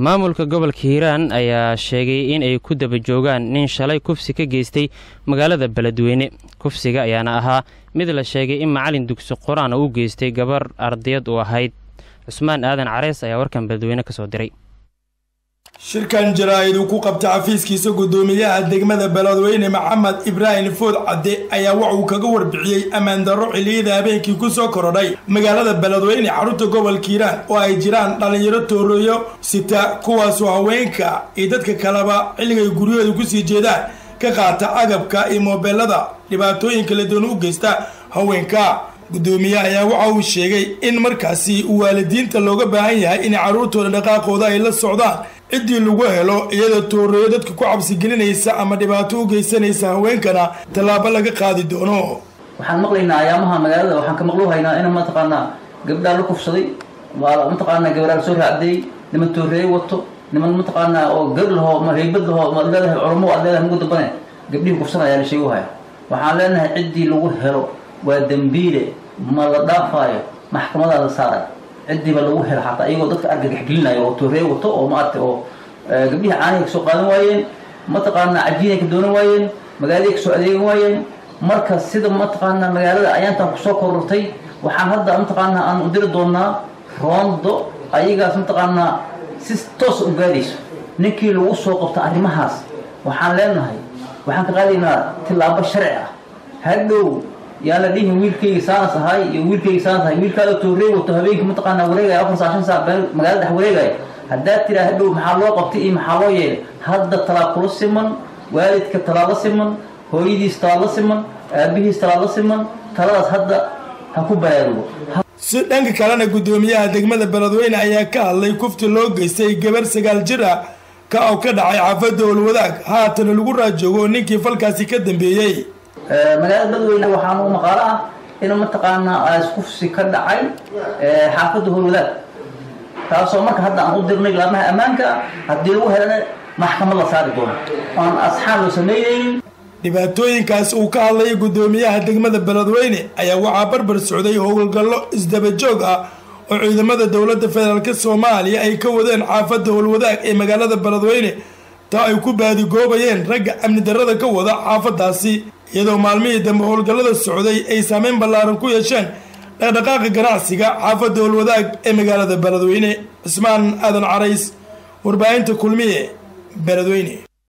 maamulka gobolka Hiiraan ayaa sheegay in ay ku daba joogaan nin shalay kufsi ka geystay magaalada Beledweyne. Kufsiga ayaana ahaa mid la sheegay in macallin dugsi Quraan uu geystay gabar ardayad u ahayd. Cusmaan Aadan Careys ayaa warkan Beledweyne ka soo diray. shirkan jaraa'id uu ku qabtay xafiiskiisa gudoomiyaha degmada Beledweyne Maxamed Ibrahim Food Cadde ayaa waxa uu kaga warbixiyay amaan darro xilliyada habeenkii ku soo korodhay magaalada Beledweyne xarunta gobolka Hiiraan oo ay jiraan dhalinyaro tooroyo sita kuwaas oo haweenka iyo dadka kaleba xilligay guriyada ku sii jeedaan ka qaata agabka iyo mobilada dhibaatooyinka la doon u geysta haweenka. gudoomiyaha ayaa waxa uu sheegay in markaasi waalidiinta looga baahan yahay in caruurtooda dhaqaaqooda ay la socdaan cidii lagu helo iyada tooroyo dadka ku cabsi gelinaysa ama dhibaato u geysanaysa haweenkana talaabo laga qaadi doono. waxaan maqlaynaa ayaamaha magaalada waxaan ka maqluuhaynaa in ma taqaanaa gabdhaha la kufsaday ma taqaanaa gabdhaha soo raacday niman tooroyo wato niman ma taqaanaa oo gabdhaha ma heybadaha ma leedahay culimo adeega ugu dambanay gabdhihi kufsanaya la sheegahay. waxaan leenahay cidii lagu helo waa dambiile ma la dhaafayo maxkamada la saaray cidii ba lagu helo xataa iyagoo dadka argagax gelinayo oo toorey wato oo maartay oo gabdhihi caaniga soo qaadan waayeen ma taqaanaa cajiinka doonan waayeen magaalada soo adeegan waayeen marka sida ma taqaanaa magaalada ayaantan ku soo korortay waxaan hadda ma taqaanaa aan u diri doonaa roondo ayagaas ma taqaanaa si toos u gaadayso ninkii lagu soo qabto arrimahaas waxaan leenahay waxaan ka qaadaynaa tilaabo sharci ah hadhow yaa la dhihin wiilkayga saanas ahay iyo wiilkayga saanas ahay wiilkaada toorey wato habeenkii ma taqaanaa wareegaya 4 saac magaalada dhex wareegaya haddaad tiraa hadhow maxaa loo qabtay iyo maxaa loo yeelay hadda talaaqula siman waalidka talaala siman hooyadiis talaala siman aabihiis talaala siman taladaas hadda ha ku baraarugo. si dhanka kalena gudoomiyaha degmada Beledweyne ayaa ka hadlay kufti loo geystay gabar 9 jir ah ka oo ka dhacay xaafadda Walwadaag haatan lagu raajoogo ninkii falkaasi ka dambeeyay. magaalada Beledweyne waxaan u maqaal ah in ma taqaanaa kufsi ka dhacay xaafadda Walwadaag taasoo marka hadda aan u dirnay laamaha ammaanka haddii lagu helana maxkamad la saari doono aan asxaab loo sameeyay. dhibaatooyinkaas uu ka hadlay gudoomiyaha degmada Beledweyne ayaa waxaa barbar socday howlgallo isdaba joog ah oo ciidamada dawladda federaalka Soomaaliya ay ka wadeen xaafadda Walwadaag ee magaalada Beledweyne taa ay ku baadi goobayeen ragga amni darrada ka wada xaafadaasi iyadoo maalmihii dambe howlgallada socday ay saameyn ballaaran ku yeesheen dhaqdhaqaaqa ganacsiga xaafadda Walwadaag ee magaalada Beledweyne. Cusmaan Aadan Careys, warbaahinta Kulmiye, Beledweyne.